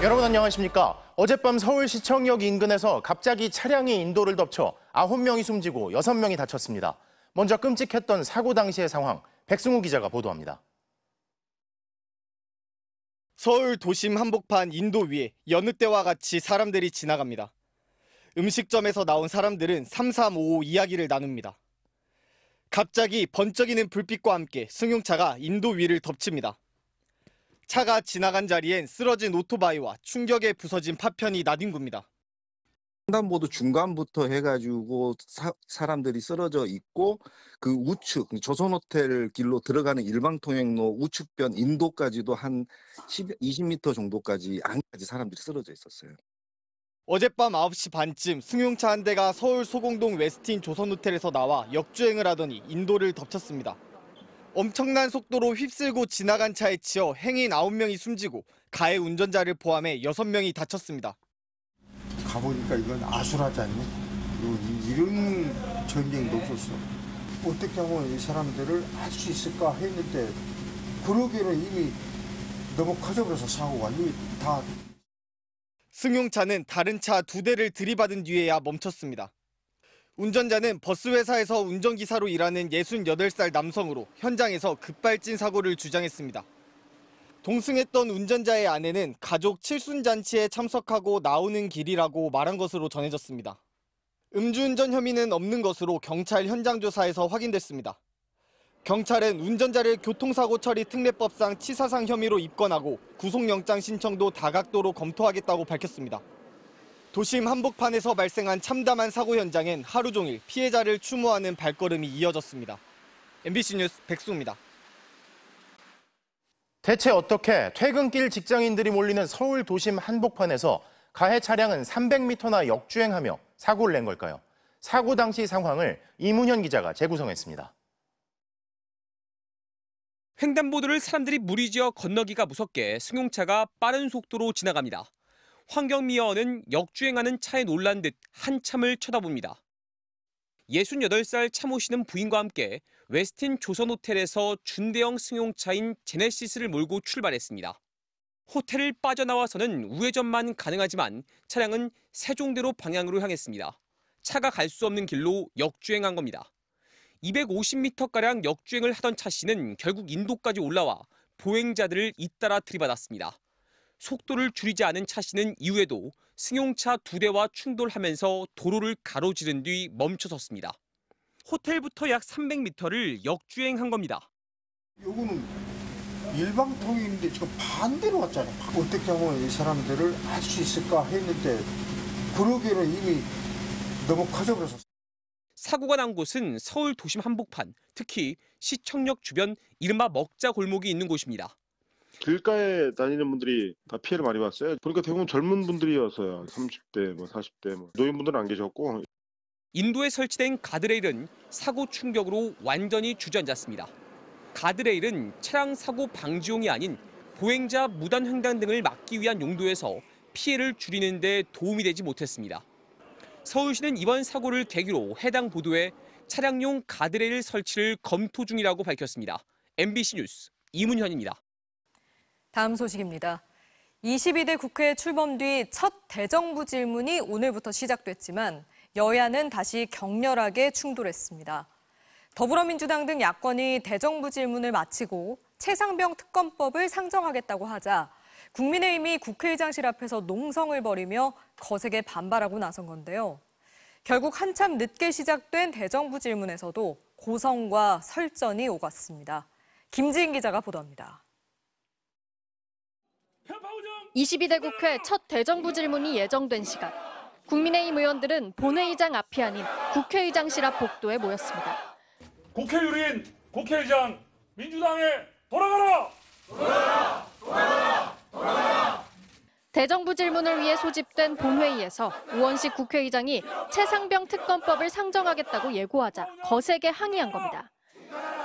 여러분 안녕하십니까? 어젯밤 서울시청역 인근에서 갑자기 차량이 인도를 덮쳐 9명이 숨지고 6명이 다쳤습니다. 먼저 끔찍했던 사고 당시의 상황, 백승우 기자가 보도합니다. 서울 도심 한복판 인도 위에 여느 때와 같이 사람들이 지나갑니다. 음식점에서 나온 사람들은 3355 이야기를 나눕니다. 갑자기 번쩍이는 불빛과 함께 승용차가 인도 위를 덮칩니다. 차가 지나간 자리엔 쓰러진 오토바이와 충격에 부서진 파편이 나뒹굽니다. 횡단보도 중간부터 해가지고 사람들이 쓰러져 있고 그 우측 조선호텔 길로 들어가는 일방통행로 우측변 인도까지도 한 20m 정도까지 안까지 사람들이 쓰러져 있었어요. 어젯밤 9시 반쯤 승용차 한 대가 서울 소공동 웨스틴 조선호텔에서 나와 역주행을 하더니 인도를 덮쳤습니다. 엄청난 속도로 휩쓸고 지나간 차에 치여 행인 9명이 숨지고 가해 운전자를 포함해 6명이 다쳤습니다. 가보니까 이건 아수라지 않니? 이런 전쟁도 없었어. 어떻게 하면 이 사람들을 할 수 있을까 했는데 그러기에는 이미 너무 커져버려서 사고가 이미 다. 승용차는 다른 차 2대를 들이받은 뒤에야 멈췄습니다. 운전자는 버스 회사에서 운전기사로 일하는 68살 남성으로 현장에서 급발진 사고를 주장했습니다. 동승했던 운전자의 아내는 가족 칠순잔치에 참석하고 나오는 길이라고 말한 것으로 전해졌습니다. 음주운전 혐의는 없는 것으로 경찰 현장 조사에서 확인됐습니다. 경찰은 운전자를 교통사고 처리 특례법상 치사상 혐의로 입건하고 구속영장 신청도 다각도로 검토하겠다고 밝혔습니다. 도심 한복판에서 발생한 참담한 사고 현장엔 하루 종일 피해자를 추모하는 발걸음이 이어졌습니다. MBC 뉴스 백수입니다. 대체 어떻게 퇴근길 직장인들이 몰리는 서울 도심 한복판에서 가해 차량은 300m나 역주행하며 사고를 낸 걸까요? 사고 당시 상황을 이문현 기자가 재구성했습니다. 횡단보도를 사람들이 무리지어 건너기가 무섭게 승용차가 빠른 속도로 지나갑니다. 환경미화원은 역주행하는 차에 놀란 듯 한참을 쳐다봅니다. 68살 차 모시는 부인과 함께 웨스틴 조선호텔에서 준대형 승용차인 제네시스를 몰고 출발했습니다. 호텔을 빠져나와서는 우회전만 가능하지만 차량은 세종대로 방향으로 향했습니다. 차가 갈 수 없는 길로 역주행한 겁니다. 250m가량 역주행을 하던 차 씨는 결국 인도까지 올라와 보행자들을 잇따라 들이받았습니다. 속도를 줄이지 않은 차 씨는 이후에도 승용차 2대와 충돌하면서 도로를 가로지른 뒤 멈춰섰습니다. 호텔부터 약 300m를 역주행한 겁니다. 요거는 일방통행인데 지금 반대로 왔잖아. 어떻게 하면 이 사람들을 할 수 있을까 했는데 그러기에는 이미 너무 커져버려서. 사고가 난 곳은 서울 도심 한복판, 특히 시청역 주변 이른바 먹자 골목이 있는 곳입니다. 길가에 다니는 분들이 다 피해를 많이 봤어요. 그러니까 대부분 젊은 분들이었어요. 30대, 40대, 노인분들은 안 계셨고. 인도에 설치된 가드레일은 사고 충격으로 완전히 주저앉았습니다. 가드레일은 차량 사고 방지용이 아닌 보행자 무단 횡단 등을 막기 위한 용도여서 피해를 줄이는 데 도움이 되지 못했습니다. 서울시는 이번 사고를 계기로 해당 보도에 차량용 가드레일 설치를 검토 중이라고 밝혔습니다. MBC 뉴스 이문현입니다. 다음 소식입니다. 22대 국회 출범 뒤 첫 대정부 질문이 오늘부터 시작됐지만 여야는 다시 격렬하게 충돌했습니다. 더불어민주당 등 야권이 대정부 질문을 마치고 최상병 특검법을 상정하겠다고 하자 국민의힘이 국회의장실 앞에서 농성을 벌이며 거세게 반발하고 나선 건데요. 결국 한참 늦게 시작된 대정부 질문에서도 고성과 설전이 오갔습니다. 김지인 기자가 보도합니다. 22대 국회 첫 대정부 질문이 예정된 시간. 국민의힘 의원들은 본회의장 앞이 아닌 국회의장실 앞 복도에 모였습니다. 국회의원, 국회의장, 민주당에 돌아가라! 돌아가라! 돌아가라! 돌아가라! 대정부 질문을 위해 소집된 본회의에서 우원식 국회의장이 최상병 특검법을 상정하겠다고 예고하자 거세게 항의한 겁니다.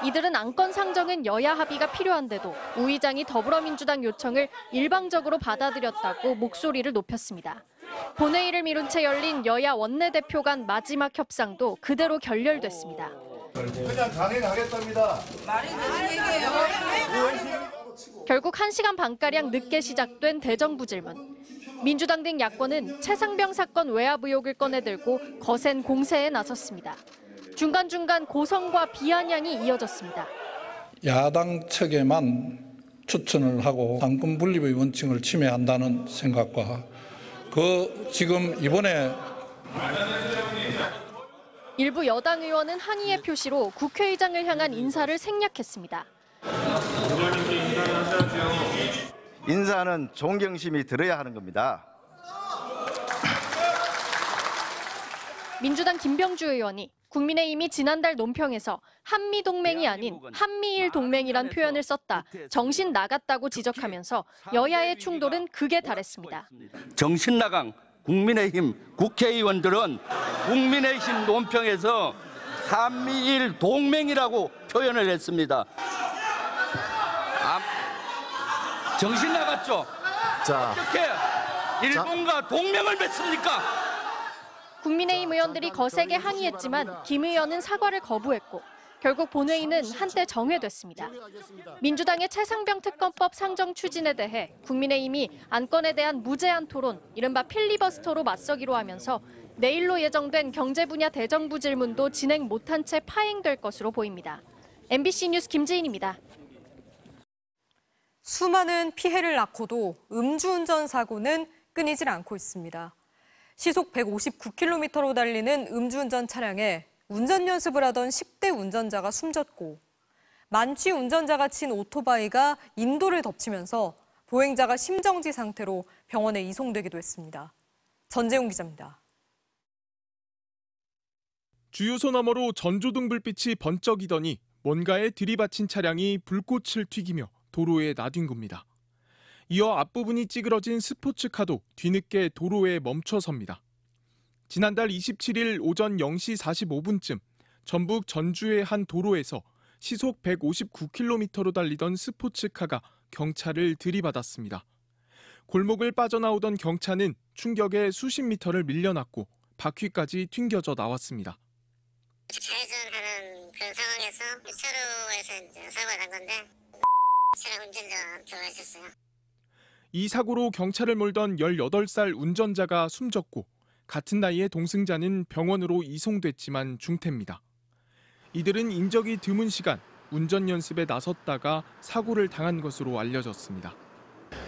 이들은 안건 상정은 여야 합의가 필요한데도 우 의장이 더불어민주당 요청을 일방적으로 받아들였다고 목소리를 높였습니다. 본회의를 미룬 채 열린 여야 원내대표 간 마지막 협상도 그대로 결렬됐습니다. 그냥 강행하겠답니다. 말이 되는 얘기예요. 결국 1시간 반가량 늦게 시작된 대정부 질문. 민주당 등 야권은 최상병 사건 외압 의혹을 꺼내들고 거센 공세에 나섰습니다. 중간중간 고성과 비아냥이 이어졌습니다. 야당 측에만 추천을 하고 당권 분립의 원칙을 침해한다는 생각과 지금 이번에 일부 여당 의원은 항의의 표시로 국회의장을 향한 인사를 생략했습니다. 인사는 존경심이 들어야 하는 겁니다. 민주당 김병주 의원이 국민의힘이 지난달 논평에서 한미동맹이 아닌 한미일 동맹이란 표현을 썼다, 정신 나갔다고 지적하면서 여야의 충돌은 극에 달했습니다. 정신 나간 국민의힘 국회의원들은 국민의힘 논평에서 한미일 동맹이라고 표현을 했습니다. 정신 나갔죠? 어떻게 일본과 동맹을 맺습니까? 국민의힘 의원들이 거세게 항의했지만 김 의원은 사과를 거부했고 결국 본회의는 한때 정회됐습니다. 민주당의 최상병 특검법 상정 추진에 대해 국민의힘이 안건에 대한 무제한 토론, 이른바 필리버스터로 맞서기로 하면서 내일로 예정된 경제 분야 대정부 질문도 진행 못한 채 파행될 것으로 보입니다. MBC 뉴스 김지인입니다. 수많은 피해를 낳고도 음주운전 사고는 끊이질 않고 있습니다. 시속 159km로 달리는 음주운전 차량에 운전 연습을 하던 10대 운전자가 숨졌고 만취 운전자가 친 오토바이가 인도를 덮치면서 보행자가 심정지 상태로 병원에 이송되기도 했습니다. 전재웅 기자입니다. 주유소 너머로 전조등 불빛이 번쩍이더니 뭔가에 들이받친 차량이 불꽃을 튀기며 도로에 나뛴 겁니다. 이어 앞부분이 찌그러진 스포츠카도 뒤늦게 도로에 멈춰섭니다. 지난달 27일 오전 0시 45분쯤 전북 전주의 한 도로에서 시속 159km로 달리던 스포츠카가 경차를 들이받았습니다. 골목을 빠져나오던 경차는 충격에 수십 미터를 밀려났고 바퀴까지 튕겨져 나왔습니다. 좌회전하는 그런 상황에서 1차로에서 이제 사고가 난 건데 차량 운전자가 들어와 있었어요. 이 사고로 경차를 몰던 18살 운전자가 숨졌고 같은 나이의 동승자는 병원으로 이송됐지만 중태입니다. 이들은 인적이 드문 시간 운전 연습에 나섰다가 사고를 당한 것으로 알려졌습니다.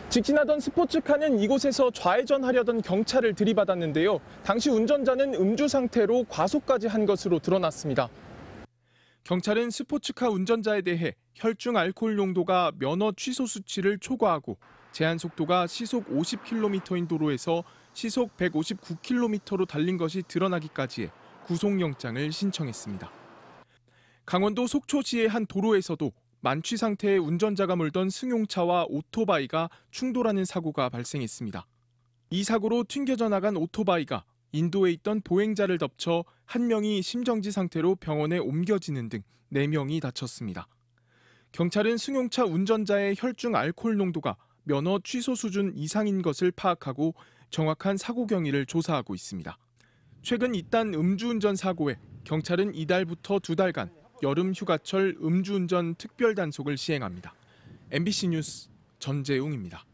직진하던 스포츠카는 이곳에서 좌회전하려던 경차를 들이받았는데요. 당시 운전자는 음주 상태로 과속까지 한 것으로 드러났습니다. 경찰은 스포츠카 운전자에 대해 혈중 알코올 농도가 면허 취소 수치를 초과하고 제한 속도가 시속 50km인 도로에서 시속 159km로 달린 것이 드러나기까지 해 구속영장을 신청했습니다. 강원도 속초시의 한 도로에서도 만취 상태의 운전자가 몰던 승용차와 오토바이가 충돌하는 사고가 발생했습니다. 이 사고로 튕겨져 나간 오토바이가 인도에 있던 보행자를 덮쳐 한 명이 심정지 상태로 병원에 옮겨지는 등 4명이 다쳤습니다. 경찰은 승용차 운전자의 혈중 알코올 농도가 면허 취소 수준 이상인 것을 파악하고 정확한 사고 경위를 조사하고 있습니다. 최근 잇단 음주운전 사고에 경찰은 이달부터 2달간 여름 휴가철 음주운전 특별 단속을 시행합니다. MBC 뉴스 전재웅입니다.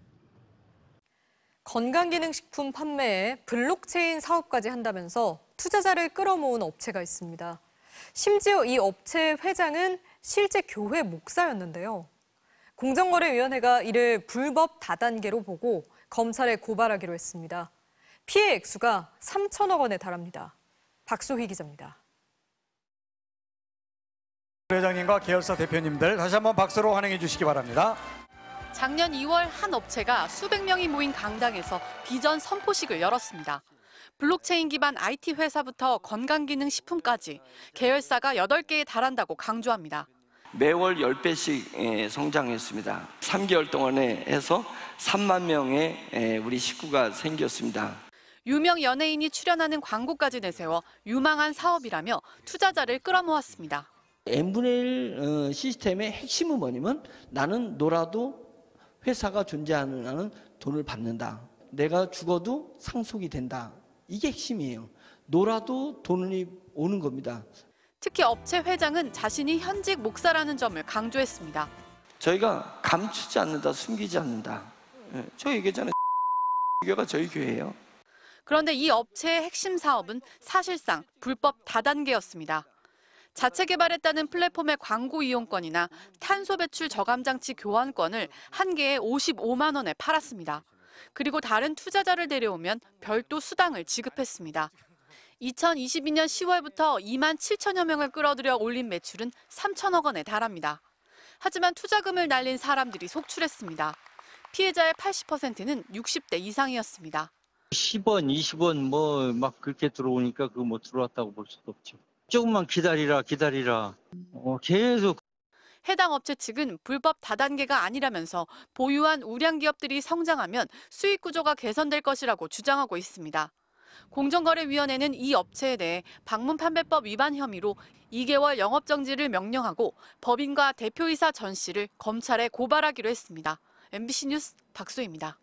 건강기능식품 판매에 블록체인 사업까지 한다면서 투자자를 끌어모은 업체가 있습니다. 심지어 이 업체의 회장은 실제 교회 목사였는데요. 공정거래위원회가 이를 불법 다단계로 보고 검찰에 고발하기로 했습니다. 피해 액수가 3천억 원에 달합니다. 박소희 기자입니다. 회장님과 계열사 대표님들 다시 한번 박수로 환영해 주시기 바랍니다. 작년 2월 한 업체가 수백 명이 모인 강당에서 비전 선포식을 열었습니다. 블록체인 기반 IT 회사부터 건강기능식품까지 계열사가 8개에 달한다고 강조합니다. 매월 10배씩 성장했습니다. 3개월 동안에 해서 3만 명의 우리 식구가 생겼습니다. 유명 연예인이 출연하는 광고까지 내세워 유망한 사업이라며 투자자를 끌어모았습니다. n분의 1 시스템의 핵심은 뭐냐면 나는 놀아도 회사가 존재하는 한은 돈을 받는다. 내가 죽어도 상속이 된다. 이게 핵심이에요. 놀아도 돈이 오는 겁니다. 특히 업체 회장은 자신이 현직 목사라는 점을 강조했습니다. 저희가 감추지 않는다, 숨기지 않는다. 저 얘기했잖아요. 교회가 저희 교회예요. 그런데 이 업체의 핵심 사업은 사실상 불법 다단계였습니다. 자체 개발했다는 플랫폼의 광고 이용권이나 탄소 배출 저감 장치 교환권을 한 개에 55만 원에 팔았습니다. 그리고 다른 투자자를 데려오면 별도 수당을 지급했습니다. 2022년 10월부터 2만 7천여 명을 끌어들여 올린 매출은 3천억 원에 달합니다. 하지만 투자금을 날린 사람들이 속출했습니다. 피해자의 80%는 60대 이상이었습니다. 10원, 20원 뭐 막 그렇게 들어오니까 그거 뭐 들어왔다고 볼 수도 없죠. 조금만 기다리라. 계속. 해당 업체 측은 불법 다단계가 아니라면서 보유한 우량 기업들이 성장하면 수익 구조가 개선될 것이라고 주장하고 있습니다. 공정거래위원회는 이 업체에 대해 방문판매법 위반 혐의로 2개월 영업정지를 명령하고 법인과 대표이사 전 씨를 검찰에 고발하기로 했습니다. MBC 뉴스 박소희입니다.